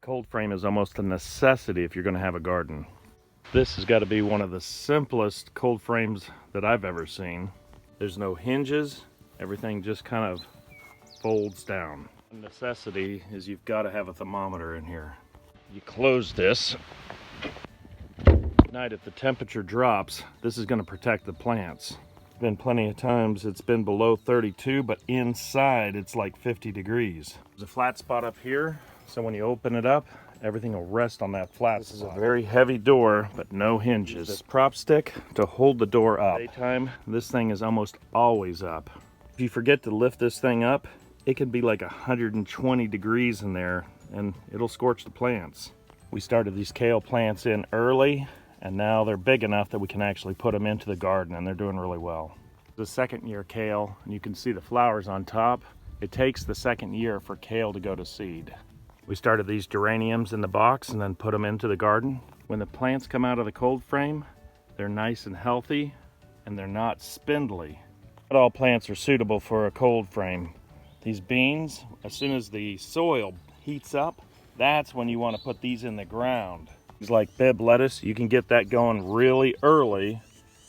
Cold frame is almost a necessity if you're going to have a garden. This has got to be one of the simplest cold frames that I've ever seen. There's no hinges, everything just kind of folds down. The necessity is you've got to have a thermometer in here. You close this. At night, if the temperature drops, this is going to protect the plants. Been plenty of times it's been below 32, but inside it's like 50 degrees. There's a flat spot up here, so when you open it up, everything will rest on that flat spot. This is a very heavy door, but no hinges. This prop stick to hold the door up. Daytime, this thing is almost always up. If you forget to lift this thing up, it can be like 120 degrees in there, and it'll scorch the plants. We started these kale plants in early, and now they're big enough that we can actually put them into the garden, and they're doing really well. The second year kale, and you can see the flowers on top. It takes the second year for kale to go to seed. We started these geraniums in the box and then put them into the garden. When the plants come out of the cold frame, they're nice and healthy, and they're not spindly. Not all plants are suitable for a cold frame. These beans, as soon as the soil heats up, that's when you want to put these in the ground. Like Bibb lettuce, you can get that going really early.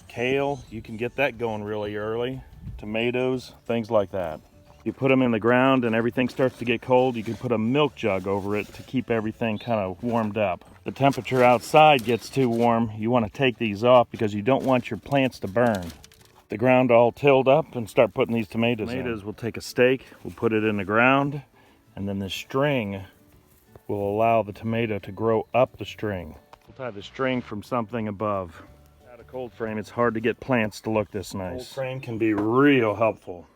Kale, you can get that going really early. Tomatoes, things like that. You put them in the ground and everything starts to get cold, you can put a milk jug over it to keep everything kind of warmed up. The temperature outside gets too warm, you want to take these off because you don't want your plants to burn. The ground all tilled up and start putting these tomatoes in. We'll take a stake, we'll put it in the ground, and then the string will allow the tomato to grow up the string. We'll tie the string from something above. Without a cold frame, it's hard to get plants to look this nice. Cold frame can be real helpful.